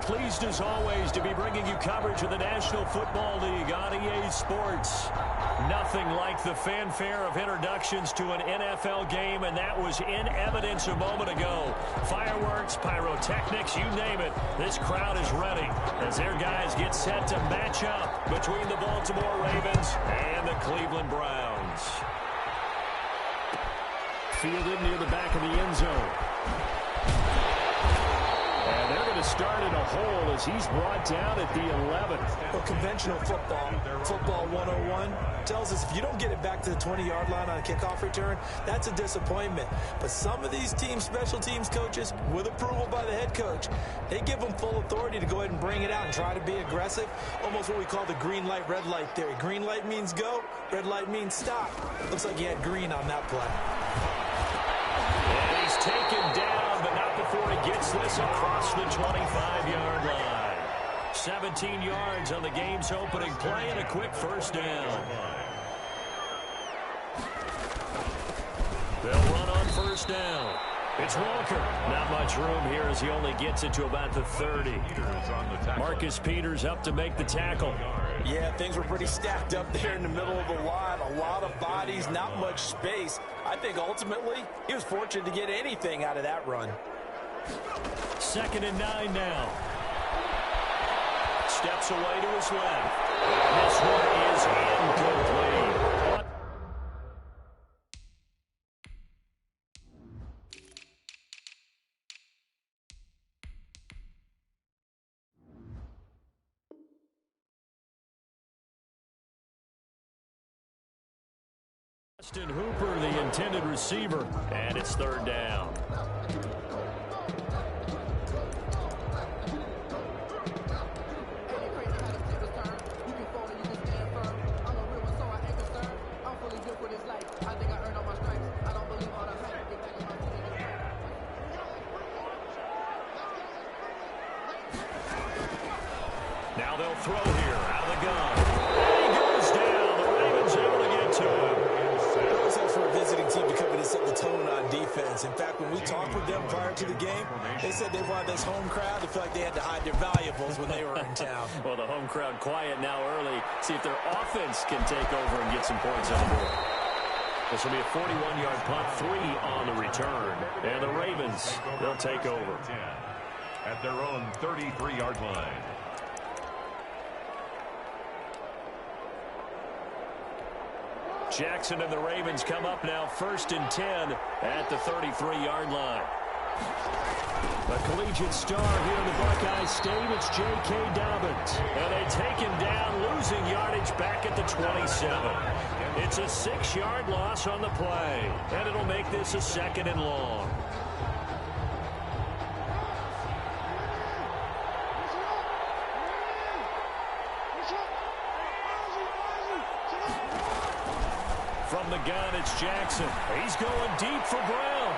Pleased as always to be bringing you coverage of the National Football League on EA Sports. Nothing like the fanfare of introductions to an NFL game, and that was in evidence a moment ago. Fireworks, pyrotechnics, you name it. This crowd is ready as their guys get set to match up between the Baltimore Ravens and the Cleveland Browns. Fielded near the back of the end zone. And they're going to start in a hole as he's brought down at the 11. Well, conventional football 101, tells us if you don't get it back to the 20-yard line on a kickoff return, that's a disappointment. But some of these team special teams coaches, with approval by the head coach, they give them full authority to go ahead and bring it out and try to be aggressive. Almost what we call the green light, red light theory. Green light means go, red light means stop. Looks like he had green on that play. And he's taken down, but not before he gets this across the 25-yard line. 17 yards on the game's opening play and a quick first down. They'll run on first down. It's Walker. Not much room here as he only gets it to about the 30. Marcus Peters up to make the tackle. Yeah, things were pretty stacked up there in the middle of the line. A lot of bodies, not much space. I think ultimately he was fortunate to get anything out of that run. 2nd and 9 now. Steps away to his left. This one is incomplete. Austin Hooper, the intended receiver, and it's 3rd down. Now they'll throw here out of the gun. And he goes down. The Ravens able to get to him. It always helps for a visiting team to come in and set the tone on defense. In fact, when we talked with them prior to the game, they said they wanted this home crowd to feel like they had to hide their valuables when they were in town. Well, the home crowd quiet now early. See if their offense can take over and get some points on the board. This will be a 41-yard punt, 3 on the return. And the Ravens, they'll take over. At their own 33-yard line. Jackson and the Ravens come up now 1st and 10 at the 33-yard line. A collegiate star here in the Buckeye State, it's J.K. Dobbins. And they take him down, losing yardage back at the 27. It's a 6-yard loss on the play, and it'll make this a 2nd and long. From the gun, it's Jackson. He's going deep for Brown.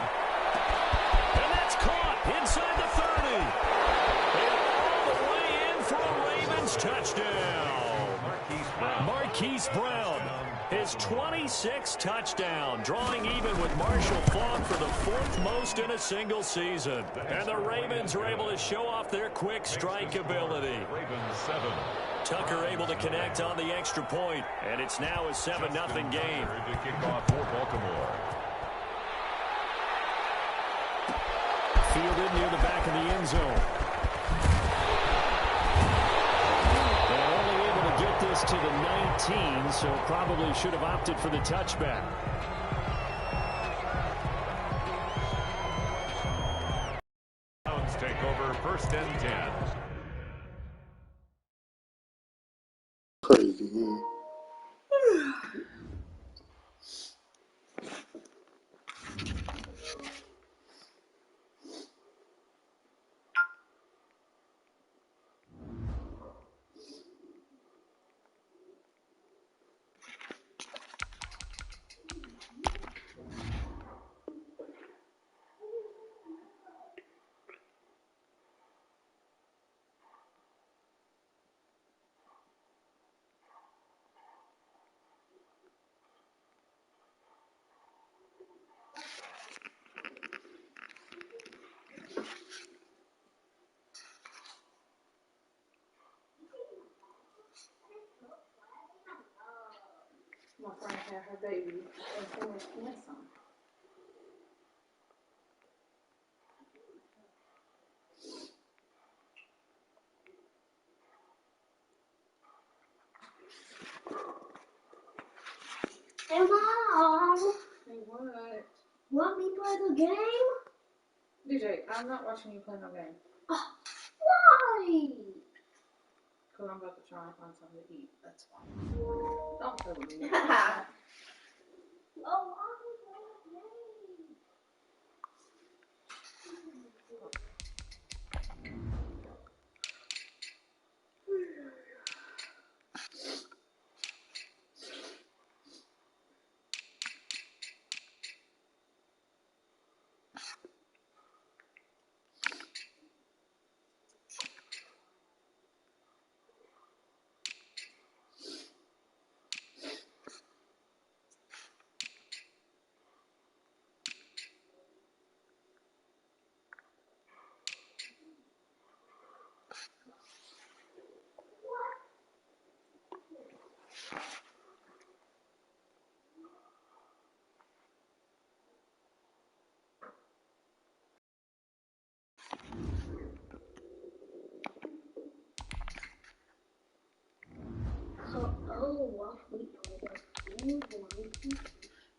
And that's caught inside the 30. And all the way in for a Ravens touchdown. Marquise Brown, his 26th touchdown, drawing even with Marshall Faulk for the 4th most in a single season. And the Ravens are able to show off their quick strike ability. Ravens 7. Tucker able to connect on the extra point, and it's now a 7-0 game. To kick off for Baltimore. Fielded near the back of the end zone. And only able to get this to the 19, so probably should have opted for the touchback. Browns take over 1st and 10. Crazy, man. My friend had her baby and finished cancer. Hey, Mom. Hey, what? Want me to play the game? DJ, I'm not watching you play no game. Oh, why? Because I'm about to try and find something to eat. That's why. Don't play with me. Oh, why we play the game? Why we play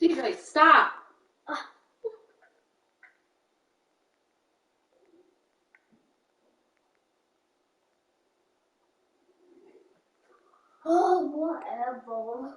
the game? DJ, stop! Oh, whatever.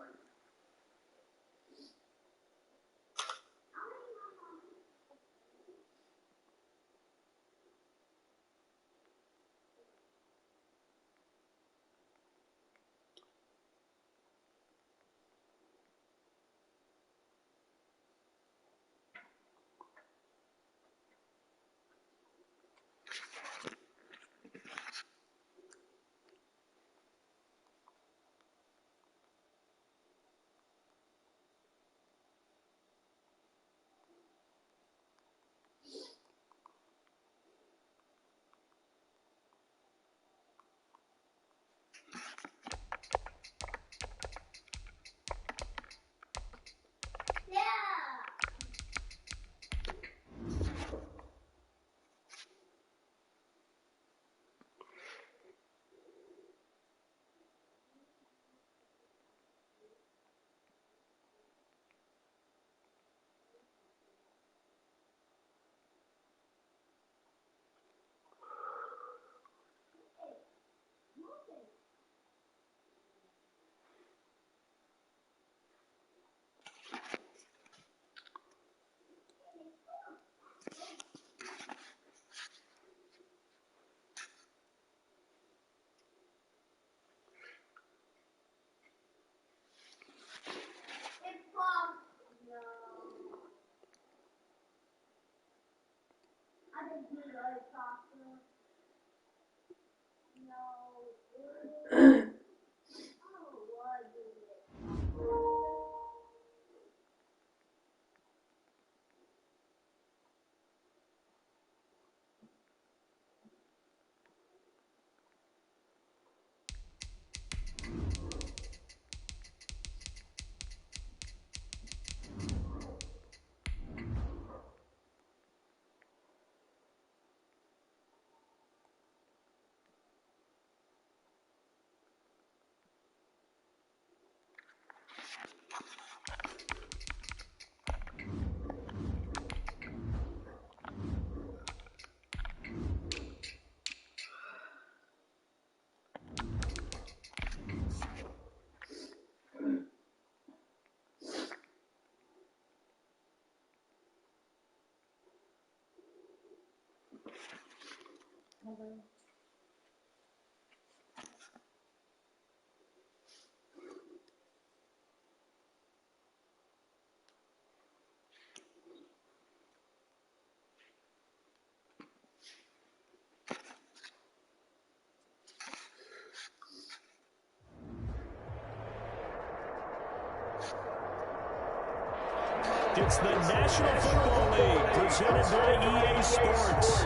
It's the National Football League presented by EA Sports.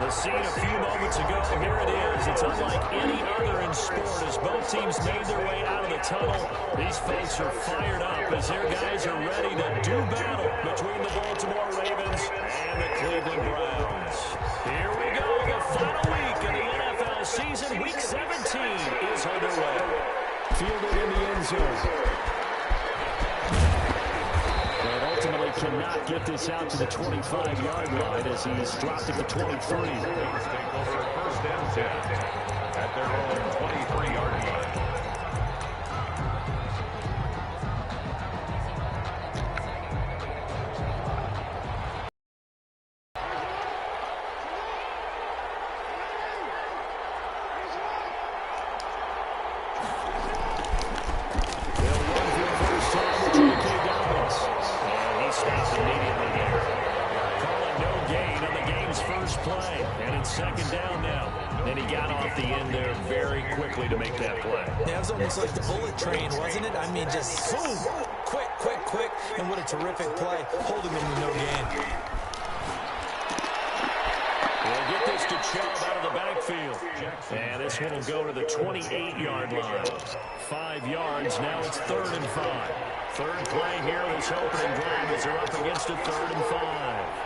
The scene a few moments ago, here it is. It's unlike any other in sport as both teams made their way out of the tunnel. These folks are fired up as their guys are ready to do battle between the Baltimore Ravens and the Cleveland Browns. Here we go, the final week of the NFL season. Week 17 is underway. Fielded in the end zone. Ultimately cannot get this out to the 25-yard line as he's dropped it to 23. Take over first and 10 at their own 23-yard line. Second down now. And he got off the end there very quickly to make that play. Yeah, it was almost like the bullet train, wasn't it? I mean, just boom, quick, and what a terrific play, holding them to no gain. We'll get this to Chubb out of the backfield. And this one will go to the 28-yard line. 5 yards, now it's 3rd and 5. Third play here, this opening drive as they're up against a 3rd and 5.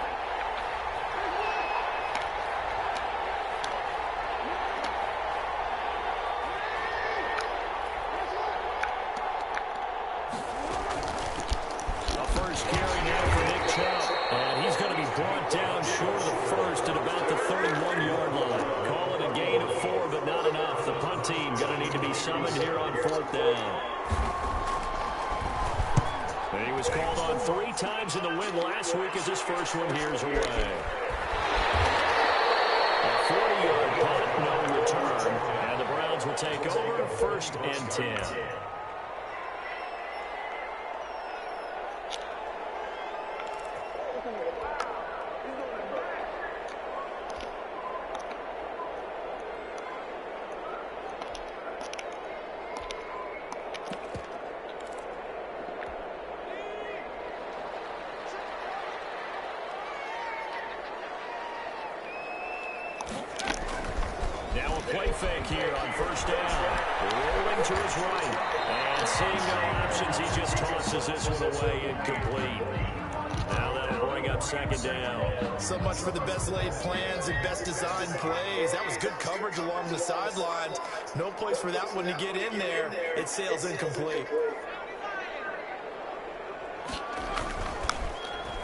Summoned here on 4th down. And he was called on 3 times in the win last week as his first one here is away. A 40-yard punt, no return. And the Browns will take over 1st and 10. Play fake here on 1st down. Rolling to his right. And seeing no options, he just tosses this one away incomplete. Now that'll bring up 2nd down. So much for the best laid plans and best designed plays. That was good coverage along the sidelines. No place for that one to get in there. It sails incomplete.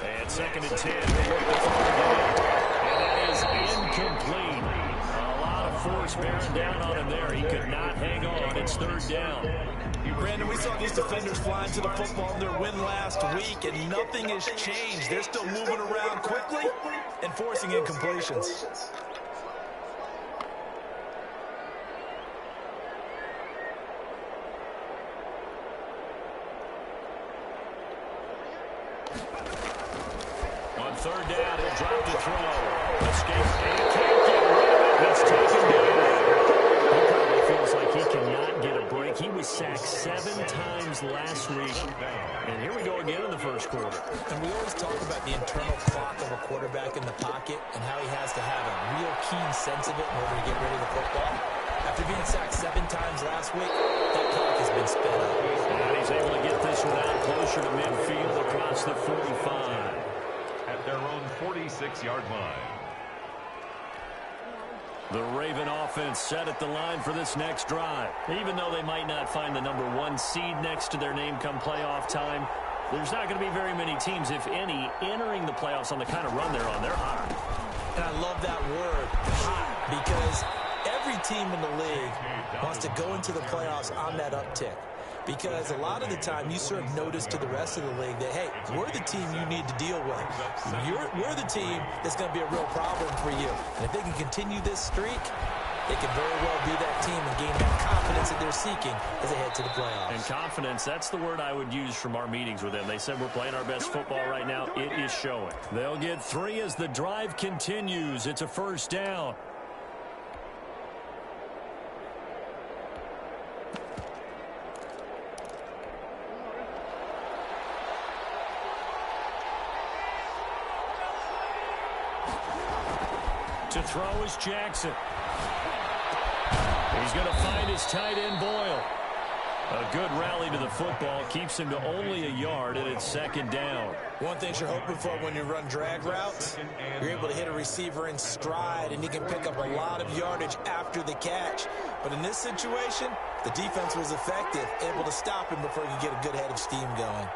And 2nd and 10. And that is incomplete. Force bearing down on him there. He could not hang on. It's 3rd down. Brandon, we saw these defenders flying to the football in their win last week, and nothing has changed. They're still moving around quickly and forcing incompletions. On 3rd down, he'll drop to throw. Escapes, and he can't get rid of it. It's taken down. He probably feels like he cannot get a break. He was sacked 7 times last week. And here we go again in the 1st quarter. And we always talk about the internal clock of a quarterback in the pocket and how he has to have a real keen sense of it in order to get rid of the football. After being sacked 7 times last week, that clock has been sped up. And he's able to get this one out closer to midfield across the 45. At their own 46-yard line. The Raven offense set at the line for this next drive. Even though they might not find the number 1 seed next to their name come playoff time, there's not going to be very many teams, if any, entering the playoffs on the kind of run they're on. They're hot. And I love that word, hot, because every team in the league wants to go into the playoffs on that uptick. Because a lot of the time you serve notice to the rest of the league that, hey, we're the team you need to deal with. We're the team that's going to be a real problem for you. And if they can continue this streak, they can very well be that team and gain that confidence that they're seeking as they head to the playoffs. And confidence, that's the word I would use from our meetings with them. They said we're playing our best football right now. It is showing. They'll get 3 as the drive continues. It's a 1st down. To throw is Jackson. He's going to find his tight end, Boyle. A good rally to the football keeps him to only a yard, and it's second down. One thing you're hoping for when you run drag routes, you're able to hit a receiver in stride, and he can pick up a lot of yardage after the catch. But in this situation, the defense was effective, able to stop him before he could get a good head of steam going.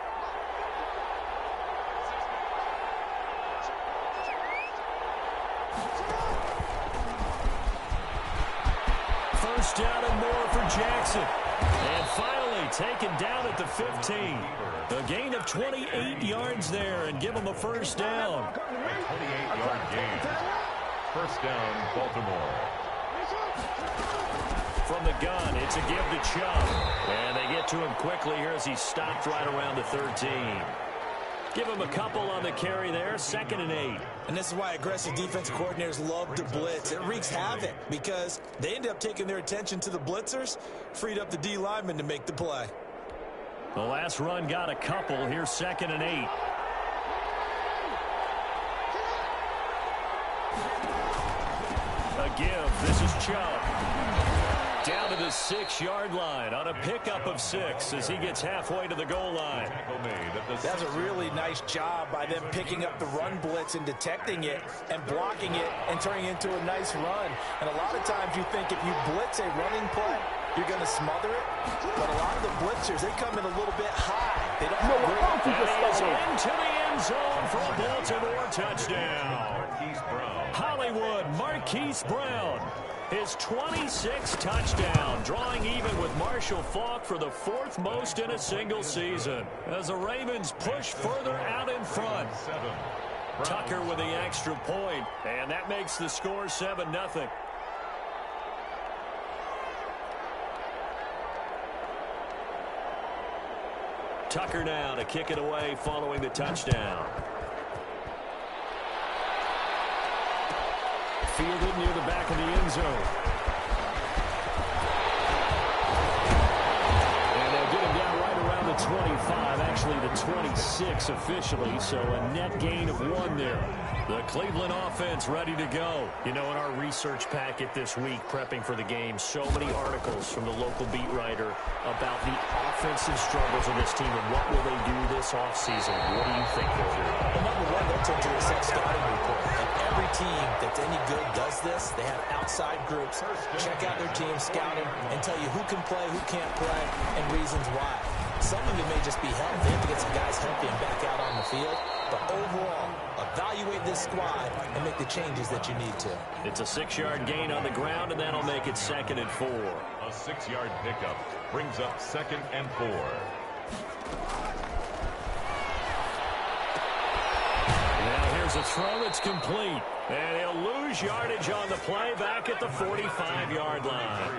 First down and more for Jackson. And finally taken down at the 15. A gain of 28 yards there and give him a first down. A 28-yard gain. First down, Baltimore. From the gun, it's a give to Chubb. And they get to him quickly here as he stopped right around the 13. Give him a couple on the carry there, 2nd and 8. And this is why aggressive defensive coordinators love to blitz. It wreaks havoc because they end up taking their attention to the blitzers, freed up the D lineman to make the play. The last run got a couple. Here's 2nd and 8. A give. This is Chubb. Down to the 6-yard line on a pickup of 6 as he gets halfway to the goal line. That's a really nice job by them picking up the run blitz and detecting it and blocking it and turning it into a nice run. And a lot of times you think if you blitz a running play, you're going to smother it. But a lot of the blitzers, they come in a little bit high. They don't have great. Into the end zone for a Baltimore touchdown. Hollywood Marquise Brown. His 26th touchdown, drawing even with Marshall Faulk for the 4th most in a single season. As the Ravens push further out in front. Tucker with the extra point, and that makes the score 7-0. Tucker now to kick it away following the touchdown. Fielded near the back of the end zone. And they'll get him down right around the 25, actually the 26 officially, so a net gain of 1 there. The Cleveland offense ready to go. You know, in our research packet this week, prepping for the game, so many articles from the local beat writer about the offensive struggles of this team and what will they do this offseason. What do you think they'll do? Well, number one, they'll take to a set scouting report. And every team that's any good does this. They have outside groups. Check out their team, scout them, and tell you who can play, who can't play, and reasons why. Some of it may just be health. They have to get some guys healthy and back out on the field. But overall, evaluate this squad and make the changes that you need to. It's a 6-yard gain on the ground, and that'll make it 2nd and 4. A 6-yard pickup brings up 2nd and 4. Now here's a throw that's complete. And he'll lose yardage on the play back at the 45-yard line.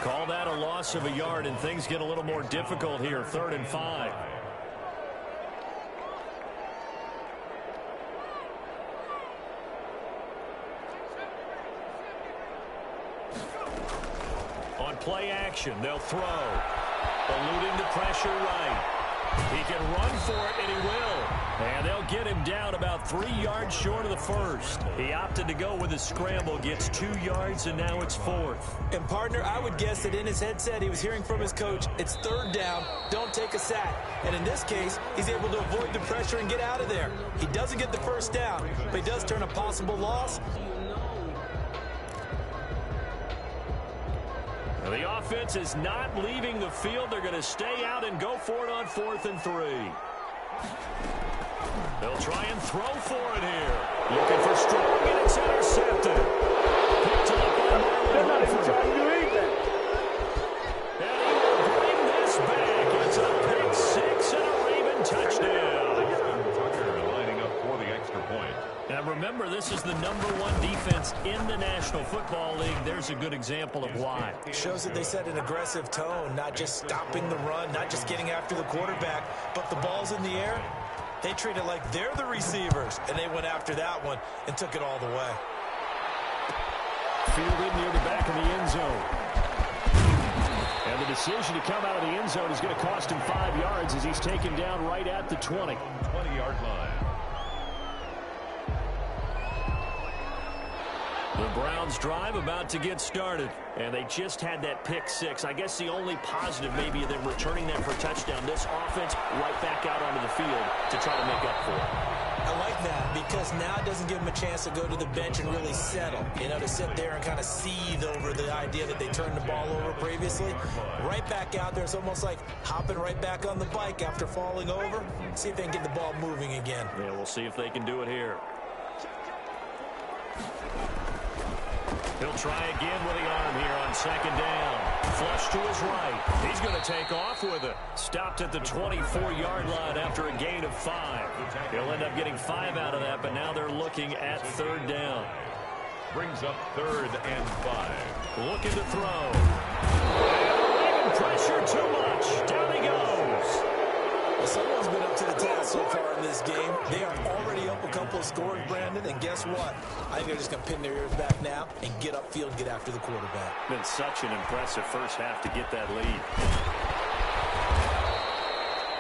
Call that a loss of a yard, and things get a little more difficult here, 3rd and 5. On play action, they'll throw. Eluding the pressure right. He can run for it, and he will. And they'll get him down about 3 yards short of the first. He opted to go with a scramble, gets 2 yards, and now it's 4th. And, partner, I would guess that in his headset he was hearing from his coach, it's 3rd down, don't take a sack. And in this case, he's able to avoid the pressure and get out of there. He doesn't get the first down, but he does turn a possible loss. The offense is not leaving the field. They're going to stay out and go for it on 4th and 3. They'll try and throw for it here. Looking for Strong, and it's intercepted. Picked up by Marlon Humphrey. And he will bring this back. It's a pick 6 and a Raven touchdown. Tucker lining up for the extra point. Now remember, this is the #1 defense in the National Football League. There's a good example of why. Shows that they set an aggressive tone, not just stopping the run, not just getting after the quarterback, but the ball's in the air. They treat it like they're the receivers, and they went after that one and took it all the way. Fielded near the back of the end zone. And the decision to come out of the end zone is going to cost him 5 yards as he's taken down right at the 20. 20-yard line. The Browns drive about to get started, and they just had that pick six. I guess the only positive maybe of them returning that for a touchdown. This offense right back out onto the field to try to make up for it. I like that because now it doesn't give them a chance to go to the bench and really settle, to sit there and kind of seethe over the idea that they turned the ball over previously. Right back out there, it's almost like hopping right back on the bike after falling over. See if they can get the ball moving again. Yeah, we'll see if they can do it here. He'll try again with the arm here on second down. Flush to his right. He's going to take off with it. Stopped at the 24-yard line after a gain of 5. He'll end up getting 5 out of that, but now they're looking at third down. Brings up 3rd and 5. Looking to throw. And pressure too much. Down he goes. Well, someone's been up to the task so far in this game. They are already up a couple of scores, Brandon, and guess what? I think they're just going to pin their ears back now and get upfield and get after the quarterback. Been such an impressive first half to get that lead.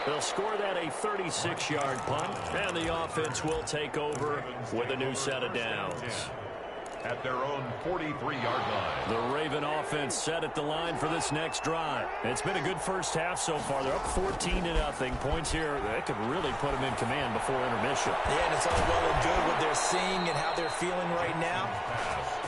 They'll score that a 36-yard punt, and the offense will take over with a new set of downs. At their own 43-yard line. The Raven offense set at the line for this next drive. It's been a good first half so far. They're up 14-0. Points here that could really put them in command before intermission. Yeah, and it's all well and good what they're seeing and how they're feeling right now.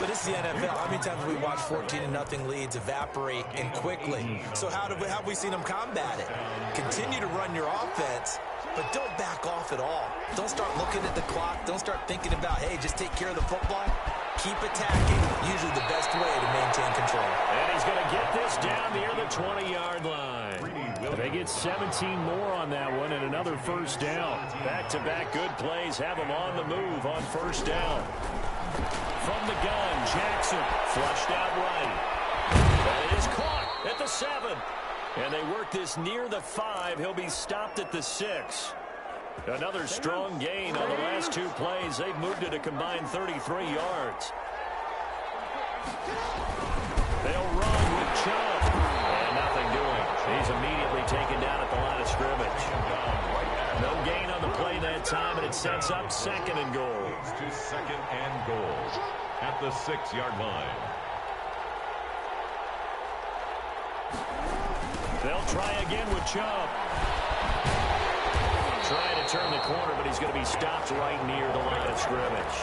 But it's the NFL. How many times have we watched 14-0 leads evaporate and quickly? So how have we seen them combat it? Continue to run your offense, but don't back off at all. Don't start looking at the clock. Don't start thinking about, hey, just take care of the football. Keep attacking. Usually the best way to maintain control. And he's going to get this down near the 20-yard line. They get 17 more on that one and another first down. Back-to-back good plays have them on the move on first down. From the gun, Jackson flushed out right. That is caught at the 7. And they work this near the 5. He'll be stopped at the 6. Another strong gain on the last 2 plays. They've moved it a combined 33 yards. They'll run with Chubb. And nothing doing. He's immediately taken down at the line of scrimmage. No gain on the play that time, and it sets up 2nd and goal. To 2nd and goal at the 6-yard line. They'll try again with Chubb. Trying to turn the corner, but he's going to be stopped right near the line of scrimmage.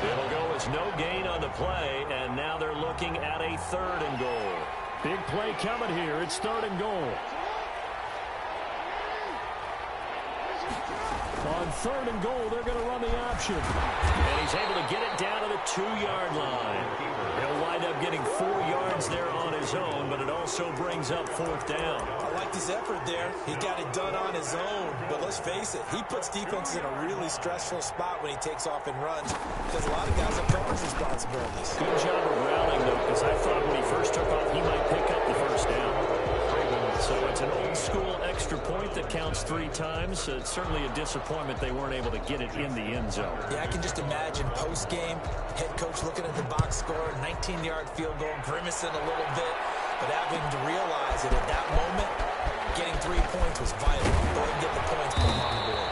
It'll go as no gain on the play, and now they're looking at a 3rd and goal. Big play coming here. It's 3rd and goal. On 3rd and goal, they're going to run the option. And he's able to get it down to the 2-yard line. He'll wind up getting 4 yards there on his own, but it also brings up 4th down. I like this effort there. He got it done on his own, but let's face it, he puts defenses in a really stressful spot when he takes off and runs because a lot of guys have coverage responsibilities. Good job of rallying, though, because I thought when he first took off, he might pick up the first down. So it's an old-school extra point that counts 3 times. It's certainly a disappointment they weren't able to get it in the end zone. Yeah, I can just imagine post-game, head coach looking at the box score, 19-yard field goal, grimacing a little bit, but having to realize that at that moment, getting 3 points was vital. Go ahead and get the points, put them on the board.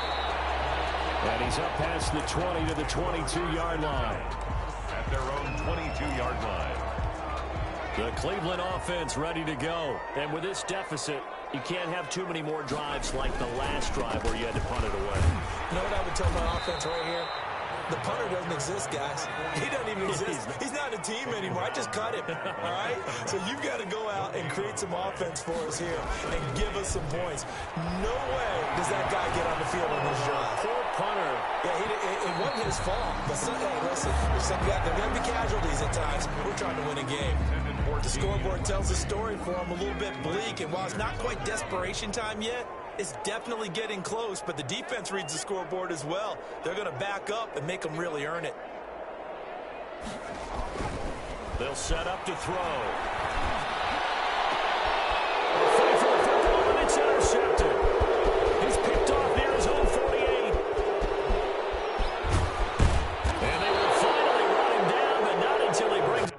And he's up past the 20 to the 22-yard line. At their own 22-yard line. The Cleveland offense ready to go. And with this deficit, you can't have too many more drives like the last drive where you had to punt it away. You know what I would tell my offense right here? The punter doesn't exist, guys. He doesn't even exist. He's not a team anymore. I just cut him, all right? So you've got to go out and create some offense for us here and give us some points. No way does that guy get on the field on this drive. Poor punter. Yeah, it wasn't his fault. But hey, listen, there are going to be casualties at times. We're trying to win a game. The scoreboard tells the story for him a little bit bleak, and while it's not quite desperation time yet, it's definitely getting close, but the defense reads the scoreboard as well. They're going to back up and make them really earn it. They'll set up to throw. It's intercepted. He's picked off near his own 48. And they will finally run him down, but not until he brings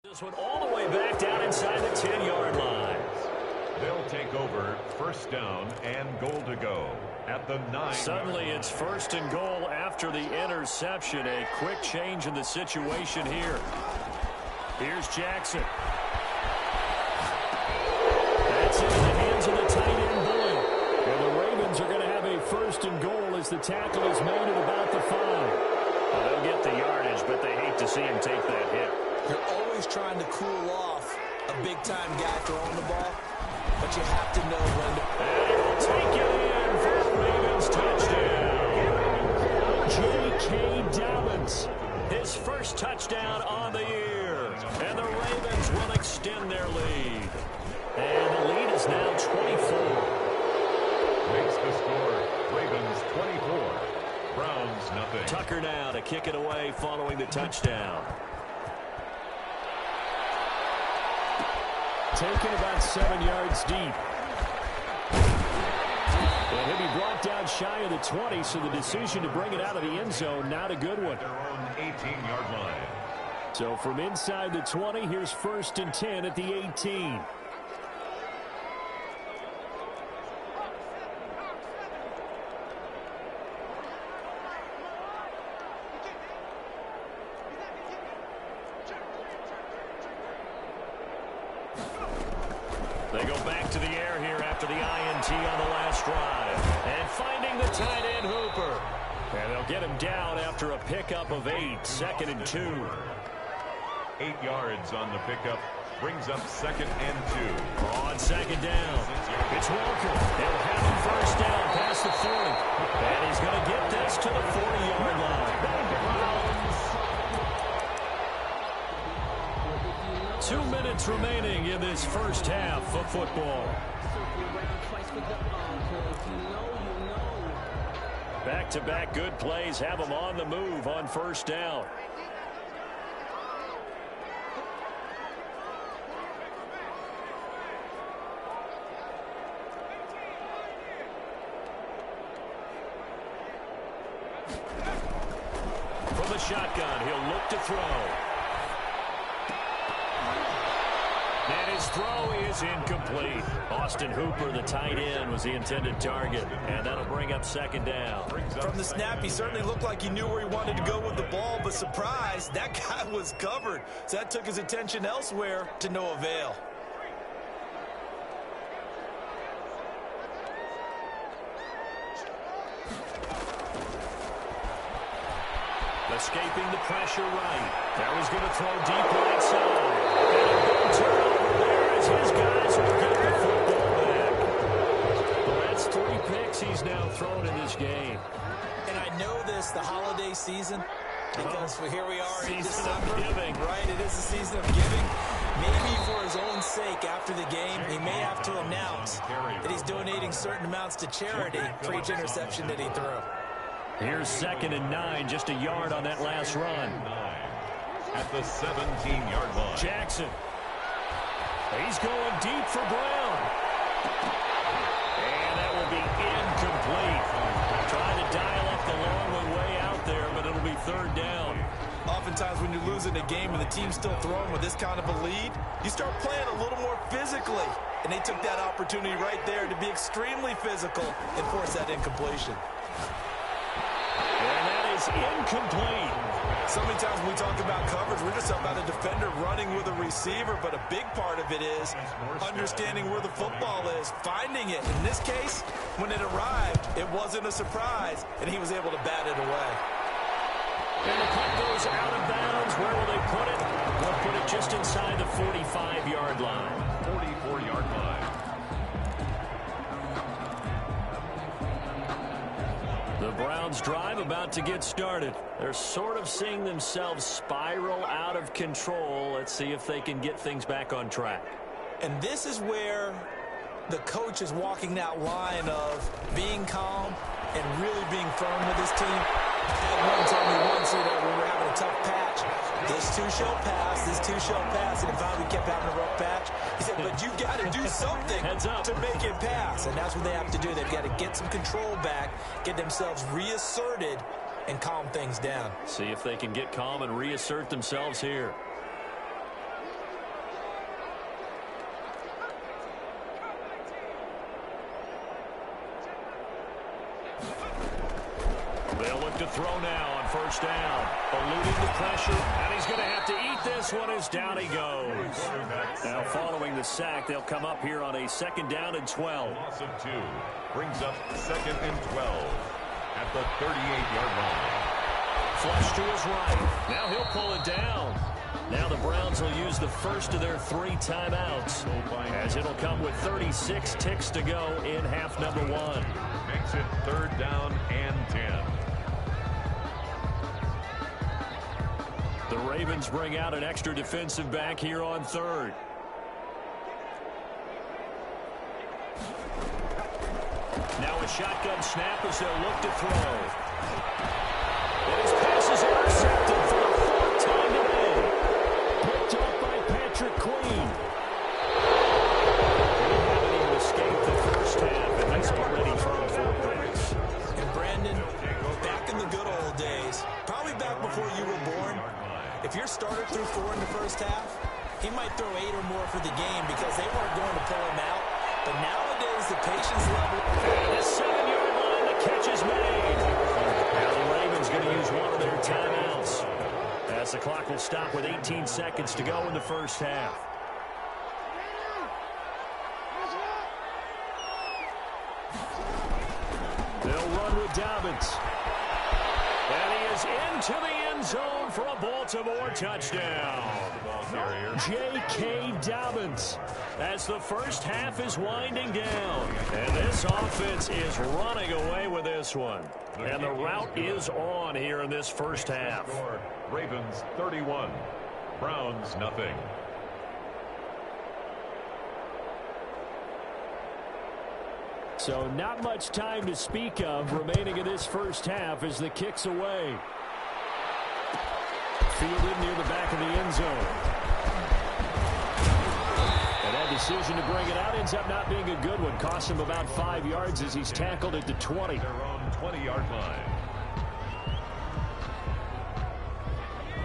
This one all the way back down inside the 10-yard line. They'll take over first down and goal to go at the 9. Suddenly it's first and goal after the interception. A quick change in the situation here. Here's Jackson. That's into the hands of the tight end Boyd. And the Ravens are going to have a first and goal as the tackle is made at about the 5. Well, they'll get the yardage, but they hate to see him take that hit. You're always trying to cool off a big-time guy throwing the ball, but you have to know when to... And he'll take it in for the Ravens touchdown. J.K. Dobbins, his first touchdown on the year. And the Ravens will extend their lead. And the lead is now 24. Makes the score Ravens 24. Browns nothing. Tucker now to kick it away following the touchdown. Taken about 7 yards deep. And he'll be brought down shy of the 20, so the decision to bring it out of the end zone, not a good one. Their own 18-yard line. So from inside the 20, here's first and 10 at the 18. They go back to the air here after the INT on the last drive. And finding the tight end Hooper. And they'll get him down after a pickup of 8. Second and 2. 8 yards on the pickup. Brings up second and 2. On second down, it's Walker. They'll have him first down past the 40. And he's going to get this to the 40-yard line. 2 minutes remaining in this first half of football. Back-to-back good plays have them on the move on first down. From the shotgun, he'll look to throw. And his throw is incomplete. Austin Hooper, the tight end, was the intended target. And that'll bring up second down. From the snap, he certainly looked like he knew where he wanted to go with the ball, but surprise, that guy was covered. So that took his attention elsewhere to no avail. Escaping the pressure right. That was going to throw deep right side. And a big turnover there as his guys will get the football back. Well, that's 3 picks he's now thrown in this game. And I know this, the holiday season, because here we are in Season December. of giving. Right, it is the season of giving. Maybe for his own sake after the game, he may have to announce that he's donating certain amounts to charity for each interception that he threw. Here's second and 9, just a yard on that last run. At the 17-yard line. Jackson. He's going deep for Brown. And that will be incomplete. Trying to dial up the long one way out there, but it'll be third down. Oftentimes when you're losing a game and the team's still throwing with this kind of a lead, you start playing a little more physically. And they took that opportunity right there to be extremely physical and force that incompletion. And that is incomplete. So many times when we talk about coverage, we're just about a defender running with a receiver, but a big part of it is understanding where the football is, finding it. In this case, when it arrived, it wasn't a surprise, and he was able to bat it away. And the puck goes out of bounds. Where will they put it? They'll put it just inside the 45-yard line. 44-yard line. The Browns drive about to get started. They're sort of seeing themselves spiral out of control. Let's see if they can get things back on track. And this is where the coach is walking that line of being calm and really being firm with his team. I had one tell me once, when we were having a tough patch, this too shall pass, this too shall pass, and finally we kept having a rough patch. He said, but you got to do something to make it pass, and that's what they have to do. They've got to get some control back, get themselves reasserted, and calm things down. See if they can get calm and reassert themselves here. They'll look to throw now on first down. Eluding the pressure, and he's going to have to eat this one as down he goes. Now following the sack, they'll come up here on a 2nd down and 12. Loss of 2 brings up 2nd and 12 at the 38-yard line. Flush to his right. Now he'll pull it down. Now the Browns will use the first of their 3 timeouts, as it'll come with 36 ticks to go in half number 1. Makes it 3rd down and 10. The Ravens bring out an extra defensive back here on 3rd. Now a shotgun snap as they'll look to throw. And his pass is intercepted for the 4th time today. Picked up by Patrick Queen. They haven't even escaped the first half, and he's already thrown 4 picks. And Brandon, back in the good old days, probably back before you were born, if your starter threw 4 in the first half, he might throw 8 or more for the game because they weren't going to pull him out. But nowadays, the patience level... And the 7-yard line, the catch is made. Now the Ravens going to use one of their timeouts, as the clock will stop with 18 seconds to go in the first half. They'll run with Dobbins. And he is into the end zone for a Baltimore touchdown. J.K. Dobbins, as the first half is winding down. And this offense is running away with this one. And the route is on here in this first half. Ravens 31, Browns nothing. So not much time to speak of remaining in this first half as the kick's away. Fielded near the back of the end zone. And that decision to bring it out ends up not being a good one. Cost him about 5 yards as he's tackled at the 20. Their own 20-yard line.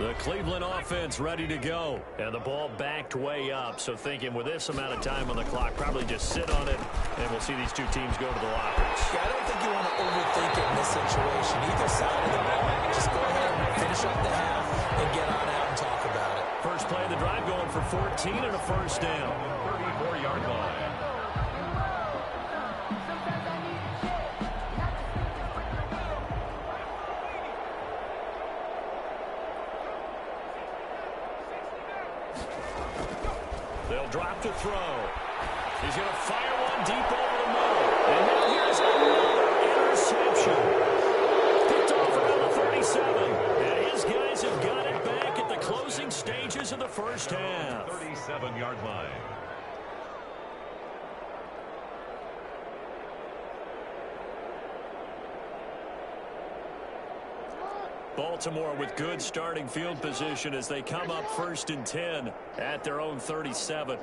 The Cleveland offense ready to go. And the ball backed way up. So thinking with this amount of time on the clock, probably just sit on it, and we'll see these two teams go to the lockers. Yeah, I don't think you want to overthink it in this situation. Either side of the ball, just go ahead and finish up the half and get on out and talk about it. First play of the drive going for 14 and a first down. 34-yard line. They'll drop to throw. He's going to fire one deep over the middle. And now here's another interception. Picked off around the 37. And his guys have got it back at the closing stages of the first half. 37-yard line. Baltimore with good starting field position as they come up 1st and 10 at their own 37. And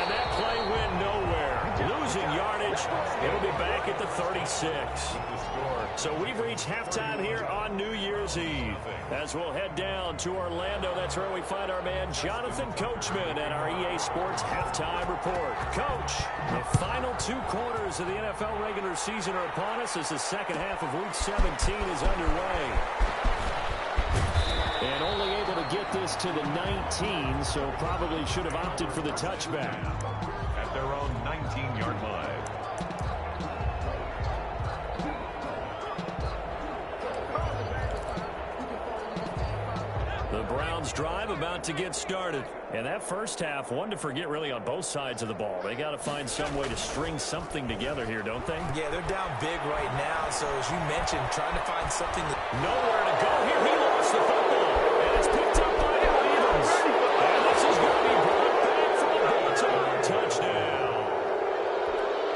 that play went nowhere. Losing yardage. It'll be back at the 36. So we've reached halftime here on New Year's Eve. As we'll head down to Orlando, that's where we find our man Jonathan Coachman at our EA Sports Halftime Report. Coach, the final 2 quarters of the NFL regular season are upon us as the second half of Week 17 is underway. And only able to get this to the 19, so probably should have opted for the touchback. At their own 19-yard line. The Browns drive about to get started. And that first half, one to forget really on both sides of the ball. They got to find some way to string something together here, don't they? Yeah, they're down big right now. So as you mentioned, trying to find something. Nowhere to go here. He lost the football. And it's picked up by Williams. And this is going to be brought back for a Baltimore touchdown.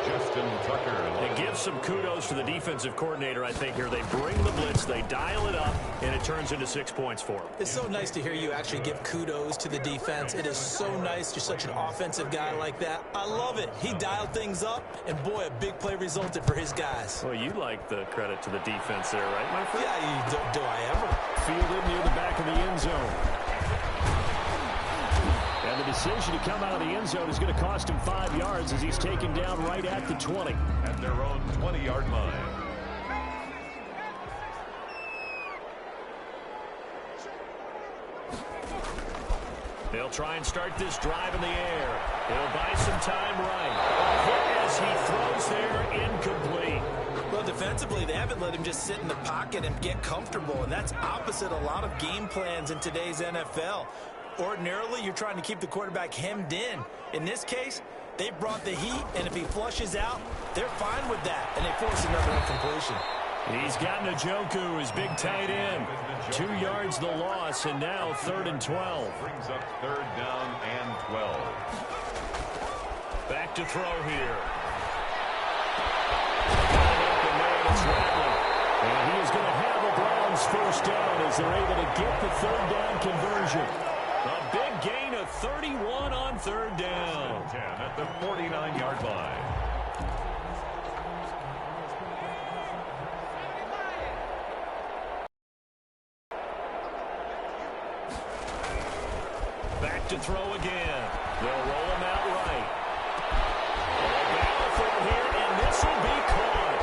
Justin Tucker. It gives some kudos to the defensive coordinator, I think, here. They bring the blitz, they dial it up, and it turns into 6 points for them. It's so nice to hear you actually give kudos to the defense. It is so nice. You're such an offensive guy like that. I love it. He dialed things up, and boy, a big play resulted for his guys. Well, you like the credit to the defense there, right, my friend? Yeah, do I ever? Fielded near the back of the end zone. And the decision to come out of the end zone is going to cost him 5 yards as he's taken down right at the 20. At their own 20-yard line. They'll try and start this drive in the air. He'll buy some time right. Hit as he throws there, incomplete. Well, defensively, they haven't let him just sit in the pocket and get comfortable, and that's opposite a lot of game plans in today's NFL. Ordinarily, you're trying to keep the quarterback hemmed in. In this case, they brought the heat, and if he flushes out, they're fine with that, and they force another incompletion. He's got Njoku, his big tight end. 2 yards the loss, and now 3rd and 12. Brings up 3rd down and 12. Back to throw here. And he is going to have a Browns first down as they're able to get the 3rd down conversion. A big gain of 31 on 3rd down. 10 at the 49-yard line. Back to throw again. They'll roll him out right. Battle for him here, and this will be caught.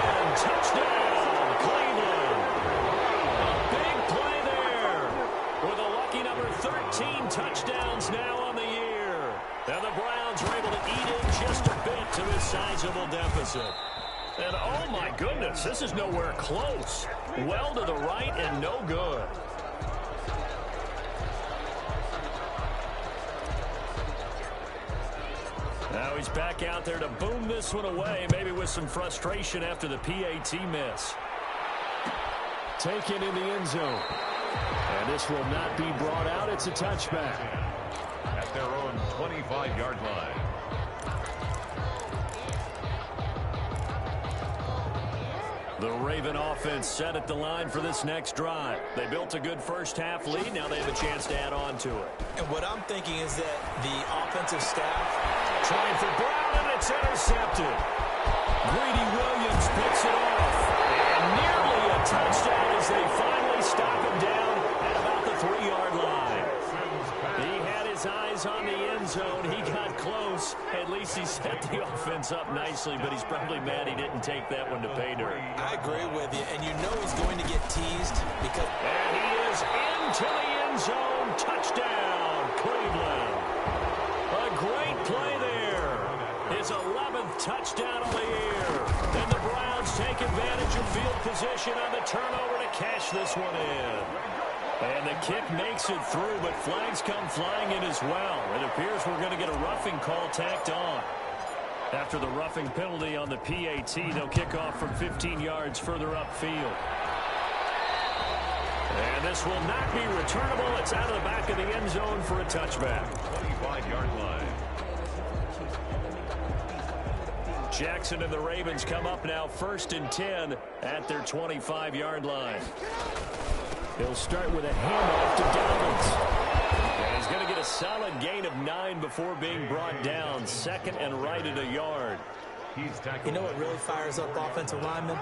And touchdown, Cleveland. A big play there with a lucky number 13 touchdowns now on the year. And the Browns are able to eat in just a bit to this sizable deficit. And oh my goodness, this is nowhere close. Well to the right and no good. Now he's back out there to boom this one away, maybe with some frustration after the PAT miss. Taken in the end zone. And this will not be brought out. It's a touchback. At their own 25-yard line. The Raven offense set at the line for this next drive. They built a good first-half lead. Now they have a chance to add on to it. And what I'm thinking is that the offensive staff trying for Brown, and it's intercepted. Greedy Williams picks it off. And nearly a touchdown as they finally stop him down at about the 3-yard line. He had his eyes on the end zone. He got close. At least he set the offense up nicely, but he's probably mad he didn't take that one to pay dirt. I agree with you, and you know he's going to get teased because... And he is into the end zone. Touchdown, Cleveland. A great play there. His 11th touchdown of the year. Then the Browns take advantage of field position on the turnover to cash this one in. And the kick makes it through, but flags come flying in as well. It appears we're going to get a roughing call tacked on. After the roughing penalty on the PAT, they'll kick off from 15 yards further upfield. And this will not be returnable. It's out of the back of the end zone for a touchback. 25-yard line. Jackson and the Ravens come up now 1st and 10 at their 25-yard line. He'll start with a handoff to Dobbins. And he's going to get a solid gain of 9 before being brought down. 2nd and right at a yard. You know what really fires up offensive linemen?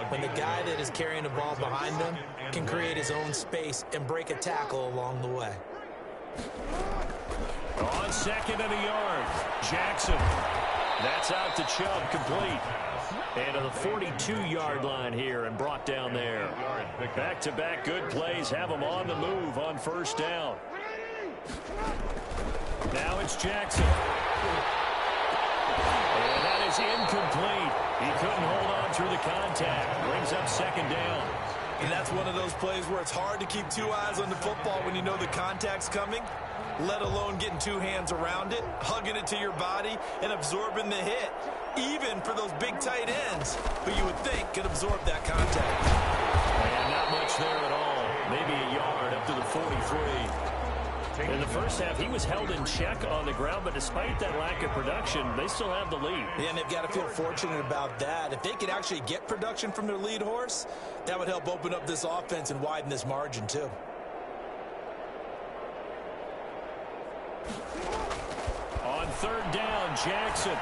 When the guy that is carrying the ball behind them can create his own space and break a tackle along the way. On 2nd and a yard, Jackson. That's out to Chubb, complete. And to the 42-yard line here and brought down there. Back-to-back good plays have them on the move on 1st down. Now it's Jackson. And that is incomplete. He couldn't hold on through the contact. Brings up 2nd down. And that's one of those plays where it's hard to keep 2 eyes on the football when you know the contact's coming, let alone getting 2 hands around it, hugging it to your body, and absorbing the hit, even for those big tight ends who you would think could absorb that contact. And not much there at all. Maybe a yard up to the 43. In the first half, he was held in check on the ground, but despite that lack of production, they still have the lead. Yeah, and they've got to feel fortunate about that. If they could actually get production from their lead horse, that would help open up this offense and widen this margin, too. On 3rd down, Jackson.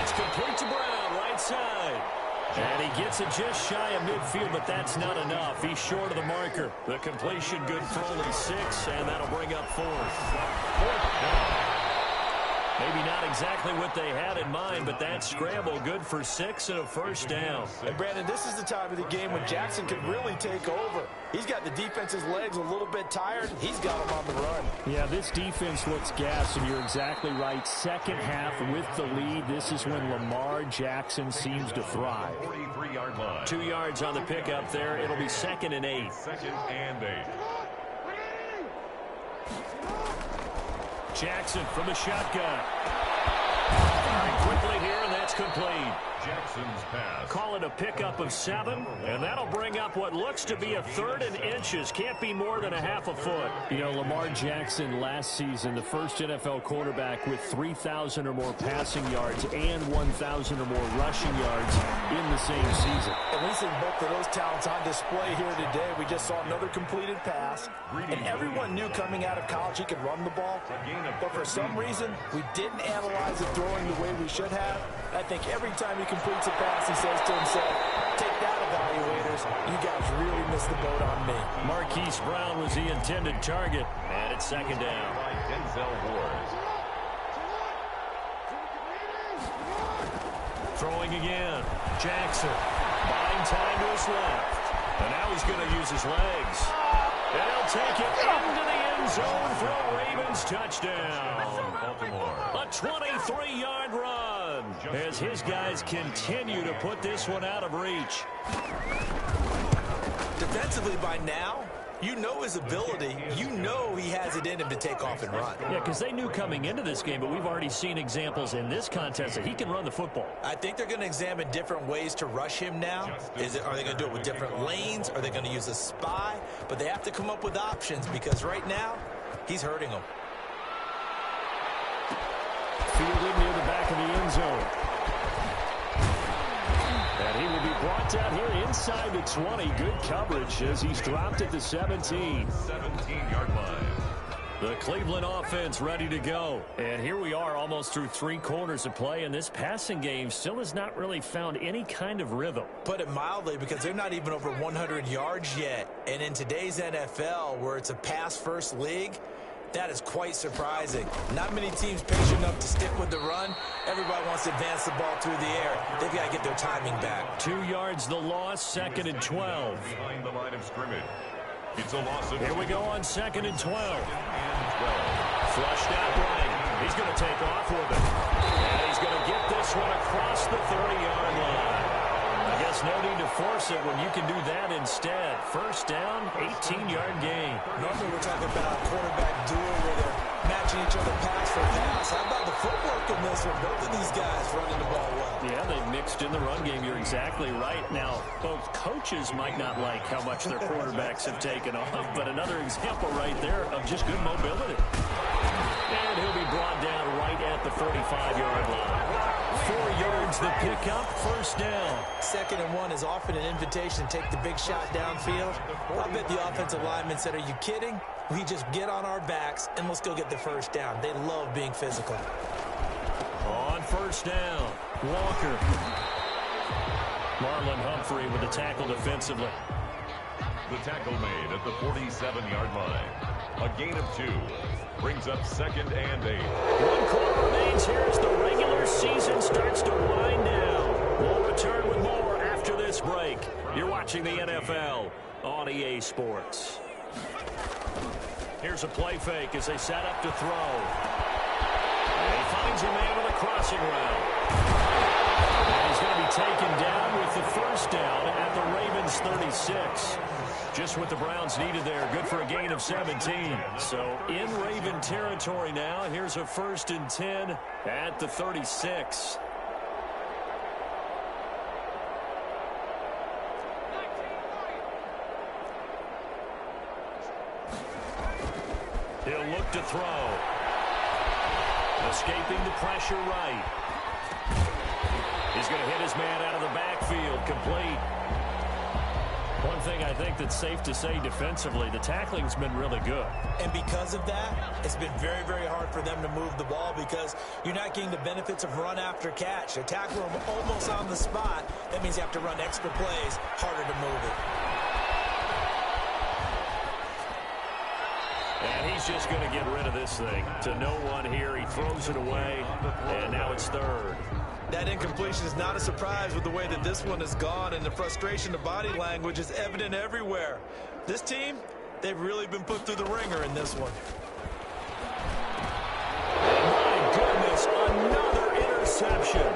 It's complete to Brown, right side. And he gets it just shy of midfield, but that's not enough. He's short of the marker. The completion good for only 6, and that'll bring up 4th. Maybe not exactly what they had in mind, but that scramble good for 6 and a first down. And Brandon, this is the time of the game when Jackson could really take over. He's got the defense's legs a little bit tired. He's got them on the run. Yeah, this defense looks gassed, and you're exactly right. Second half with the lead, this is when Lamar Jackson seems to thrive. 43-yard line. 2 yards on the pickup there. It'll be 2nd and 8. 2nd and 8. Jackson from the shotgun. Firing quickly here, and that's complete. Jackson's pass. Call it a pickup of 7, and that'll bring up what looks to be a 3rd and inches. Can't be more than a half a foot. You know, Lamar Jackson last season, the first NFL quarterback with 3,000 or more passing yards and 1,000 or more rushing yards in the same season. And we see both of those talents on display here today. We just saw another completed pass, and everyone knew coming out of college he could run the ball. But for some reason, we didn't analyze it throwing the way we should have. I think every time he completes a pass, he says to himself, take that, evaluators. You guys really missed the boat on me. Marquise Brown was the intended target, and it's 2nd down. By Denzel Ward. Throwing again. Jackson buying time to his left. And now he's going to use his legs. And he'll take it into the end zone for a Ravens touchdown. Baltimore. A 23-yard run as his guys continue to put this one out of reach. Defensively by now, you know his ability. You know he has it in him to take off and run. Yeah, because they knew coming into this game, but we've already seen examples in this contest that he can run the football. I think they're going to examine different ways to rush him now. Are they going to do it with different lanes? Are they going to use a spy? But they have to come up with options because right now, he's hurting them. Fielded near the back of the end zone. And he will be brought down here inside the 20. Good coverage as he's dropped at the 17. 17-yard line. The Cleveland offense ready to go. And here we are almost through 3 quarters of play, and this passing game still has not really found any kind of rhythm. Put it mildly, because they're not even over 100 yards yet. And in today's NFL, where it's a pass-first league, that is quite surprising. Not many teams patient enough to stick with the run. Everybody wants to advance the ball through the air. They've got to get their timing back. 2 yards the loss, 2nd and 12. Behind the line of scrimmage. It's a loss of... Here we go on 2nd and 12. And 12. Flushed out right. He's going to take off with it. And he's going to get this one across the 30-yard line. I guess no need to force it when you can do that instead. First down, 18-yard gain. Normally we're talking about a quarterback duel where they're matching each other pass for pass. How about the footwork in this one? Both of these guys running the ball well. Yeah, they've mixed in the run game. You're exactly right. Now, both coaches might not like how much their quarterbacks have taken off, but another example right there of just good mobility. And he'll be brought down right at the 45-yard line. 4 yards the pickup, first down. 2nd and 1 is often an invitation to take the big shot downfield. I bet the offensive lineman said, are you kidding? We just get on our backs and let's go get the first down. They love being physical. On first down, Walker. Marlon Humphrey with the tackle defensively. The tackle made at the 47-yard line. A gain of 2. Brings up 2nd and 8. 1 quarter remains here as the regular season starts to wind down. We'll return with more after this break. You're watching the NFL on EA Sports. Here's a play fake as they set up to throw. And he finds a man with a crossing route. And he's going to be taken down with the first down at the Ravens 36. Just what the Browns needed there. Good for a gain of 17. So in Raven territory now. Here's a 1st and 10 at the 36. He'll look to throw. Escaping the pressure right. He's going to hit his man out of the backfield. Complete. one thing I think that's safe to say defensively, the tackling's been really good. And because of that, it's been very, very hard for them to move the ball because you're not getting the benefits of run after catch. They tackle them almost on the spot. That means you have to run extra plays, harder to move it. And he's just going to get rid of this thing. To no one here, he throws it away, and now it's third. That incompletion is not a surprise with the way that this one has gone, and the frustration, the body language is evident everywhere. This team, they've really been put through the ringer in this one. My goodness, another interception.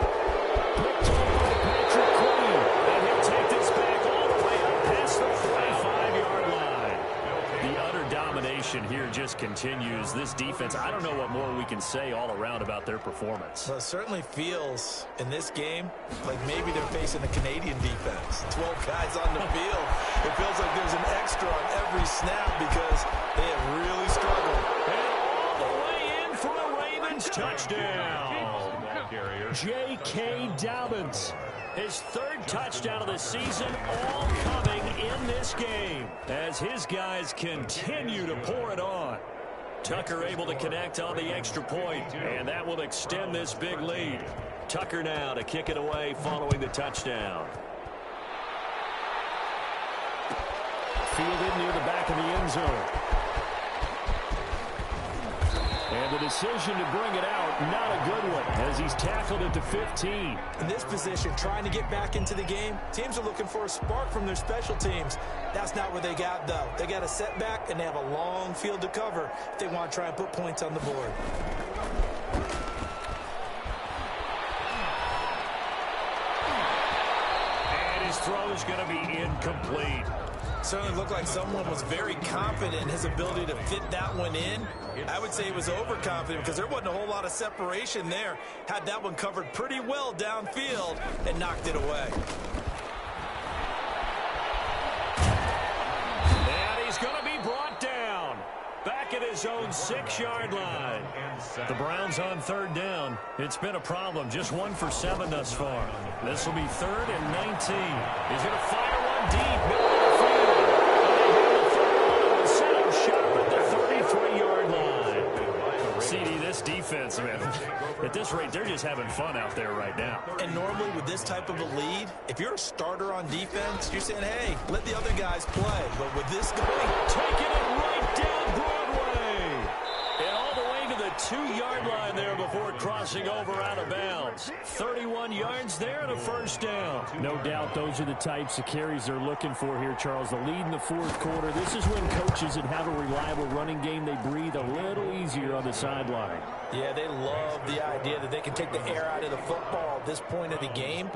Picked up by Patrick Queen, and he'll take this back all the way up past the 45-yard line. The utter domination here just continues. This defense, I don't know what more we can say all around about their performance. Well, it certainly feels in this game like maybe they're facing a Canadian defense. 12 guys on the field. It feels like there's an extra on every snap because they have really struggled. And all the way in for a Ravens touchdown. J.K. Dobbins. His third touchdown of the season, all coming in this game as his guys continue to pour it on. Tucker able to connect on the extra point, and that will extend this big lead. Tucker now to kick it away following the touchdown. Fielded near the back of the end zone. And the decision to bring it out, not a good one, as he's tackled at the 15. In this position, trying to get back into the game, teams are looking for a spark from their special teams. That's not what they got, though. They got a setback, and they have a long field to cover if they want to try and put points on the board. And his throw is going to be incomplete. Certainly looked like someone was very confident in his ability to fit that one in. I would say he was overconfident because there wasn't a whole lot of separation there. Had that one covered pretty well downfield and knocked it away. And he's going to be brought down. Back at his own 6-yard line. The Browns on third down. It's been a problem. Just 1 for 7 thus far. This will be 3rd and 19. He's going to fire one deep. Middle of the field. Set him sharp at the 33-yard line. CD, this defense, man, at this rate, they're just having fun out there right now. And normally with this type of a lead, if you're a starter on defense, you're saying, hey, let the other guys play. But with this going, taking it right down Broadway. And all the way to the 2-yard line there before crossing over out of bounds. 31 yards there and a first down. No doubt those are the types of carries they're looking for here, Charles. The lead in the fourth quarter. This is when coaches that have a reliable running game, they breathe a little easier on the sideline. Yeah, they love the idea that they can take the air out of the football at this point of the game.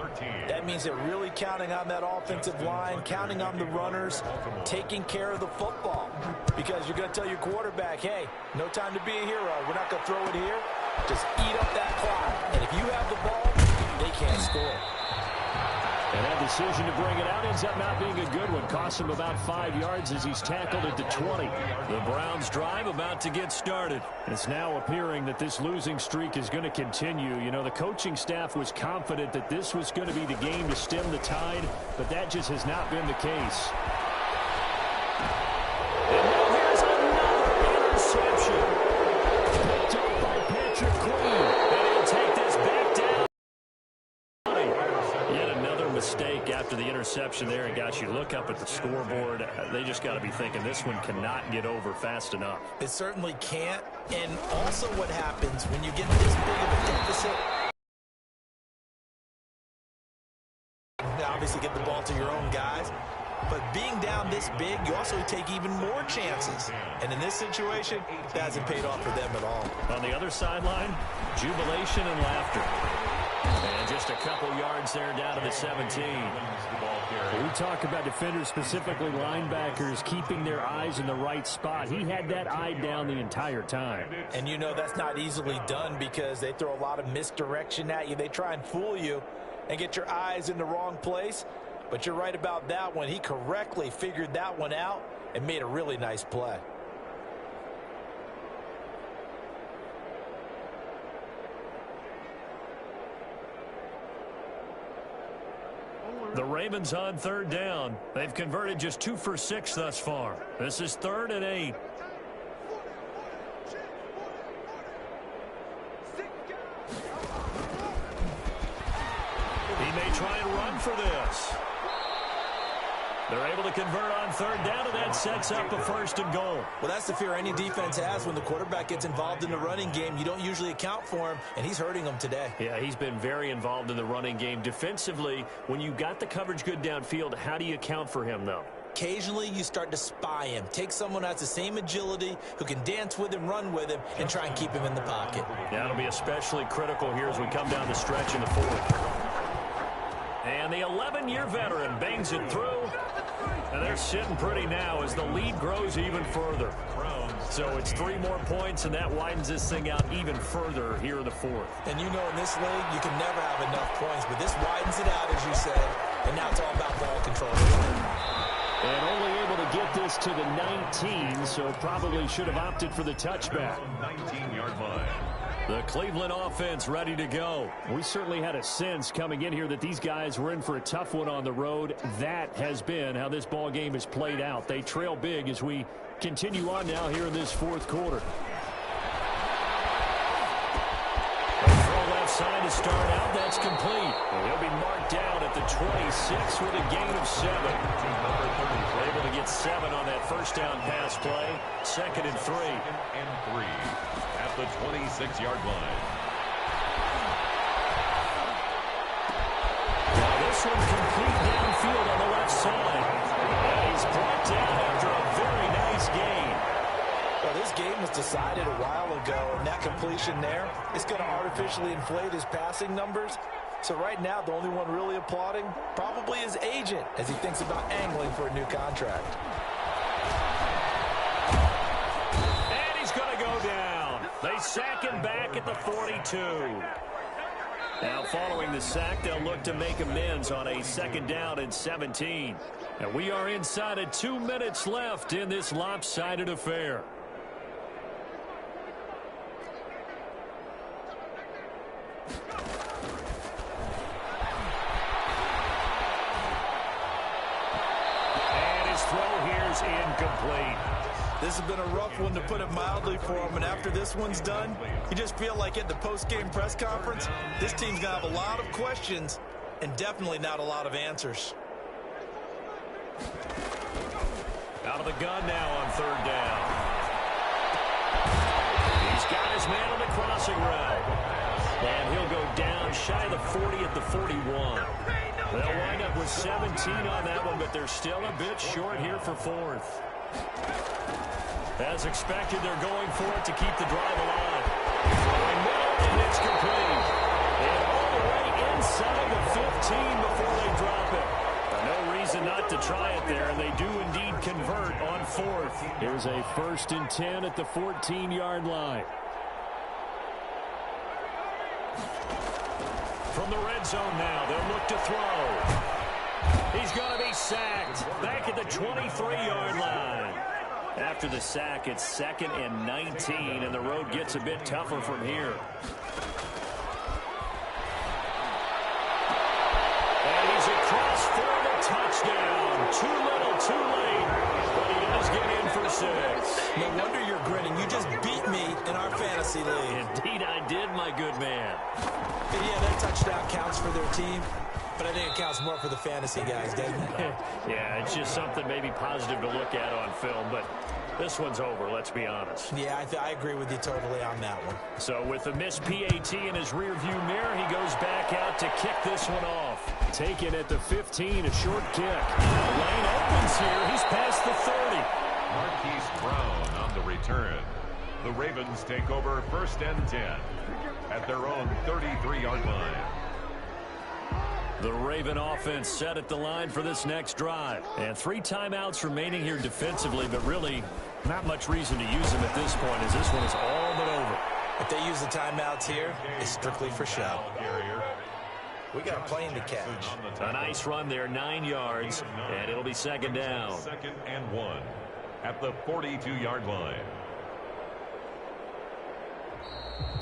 That means they're really counting on that offensive line, counting on the runners, taking care of the football. Because you're going to tell your quarterback, hey, no time to be a hero. We're not going to throw it here. Just eat up that clock. And if you have the ball, they can't score. And that decision to bring it out ends up not being a good one. Costs him about 5 yards as he's tackled at the 20. The Browns drive about to get started. It's now appearing that this losing streak is going to continue. You know, the coaching staff was confident that this was going to be the game to stem the tide, but that just has not been the case. And now here's another interception. Picked up by Patrick Queen. And he'll take this back down. Yet another mistake after the interception there. And gosh, you look up at the scoreboard, they just got to be thinking this one cannot get over fast enough. It certainly can't. And also what happens when you get this big of a deficit, you obviously get the ball to your own guys. But being down this big, you also take even more chances. And in this situation, that hasn't paid off for them at all. On the other sideline, jubilation and laughter. And just a couple yards there down to the 17. We talk about defenders, specifically linebackers, keeping their eyes in the right spot. He had that eye down the entire time. And you know that's not easily done because they throw a lot of misdirection at you. They try and fool you and get your eyes in the wrong place. But you're right about that one. He correctly figured that one out and made a really nice play. Only The Ravens on third down. They've converted just 2 for 6 thus far. This is 3rd and 8. He may try and run for this. They're able to convert on third down, and that sets up a 1st and goal. Well, that's the fear any defense has when the quarterback gets involved in the running game. You don't usually account for him, and he's hurting them today. Yeah, he's been very involved in the running game. Defensively, when you got the coverage good downfield, how do you account for him, though? Occasionally, you start to spy him. Take someone who has the same agility, who can dance with him, run with him, and try and keep him in the pocket. That'll be especially critical here as we come down the stretch in the 4th. And the 11-year veteran bangs it through. And they're sitting pretty now as the lead grows even further. So it's 3 more points, and that widens this thing out even further here in the 4th. And you know in this league, you can never have enough points, but this widens it out, as you said, and now it's all about ball control. And only able to get this to the 19, so probably should have opted for the touchback. 19-yard line. The Cleveland offense ready to go. We certainly had a sense coming in here that these guys were in for a tough one on the road. That has been how this ball game has played out. They trail big as we continue on now here in this 4th quarter. Throw left side to start out. That's complete. He'll be marked down at the 26 with a gain of 7. They're able to get 7 on that 1st down pass play. 2nd and 3. 2nd and 3 at the 26-yard line. Now this one complete downfield on the left side. And he's brought down after a very nice gain. Well, this game was decided a while ago, and that completion there is going to artificially inflate his passing numbers. So right now, the only one really applauding probably his agent as he thinks about angling for a new contract. And he's going to go down. They sack him back at the 42. Now following the sack, they'll look to make amends on a 2nd down and 17. And we are inside of 2 minutes left in this lopsided affair. Incomplete. This has been a rough one, to put it mildly, for him. And after this one's done, you just feel like at the post-game press conference, this team's going to have a lot of questions and definitely not a lot of answers. Out of the gun now on 3rd down. He's got his man on the crossing route. And he'll go down shy of the 40 at the 41. They'll wind up with 17 on that one, but they're still a bit short here for 4th. As expected, they're going for it to keep the drive alive. And it's complete. And all the way inside the 15 before they drop it. No reason not to try it there, and they do indeed convert on 4th. Here's a 1st and 10 at the 14-yard line. From the red zone now, they'll look to throw. He's going to be sacked back at the 23-yard line. After the sack, it's 2nd and 19, and the road gets a bit tougher from here. And he's across for the touchdown. Too little, too late, but he does get in for 6. No wonder you're grinning. You just beat me in our fantasy league. Indeed I did, my good man. Yeah, that touchdown counts for their team, but I think it counts more for the fantasy guys, doesn't it? Yeah, it's just something maybe positive to look at on film, but this one's over, let's be honest. Yeah, I agree with you totally on that one. So with the missed PAT in his rearview mirror, he goes back out to kick this one off. Taken at the 15, a short kick. Lane opens here. He's past the 30. Marquise Brown on the return. The Ravens take over 1st and 10 at their own 33-yard line. The Raven offense set at the line for this next drive. And 3 timeouts remaining here defensively, but really not much reason to use them at this point, as this one is all but over. If they use the timeouts here, it's strictly for show. We got a plane to catch. A nice run there, 9 yards, and it'll be 2nd down. 2nd and 1 at the 42-yard line.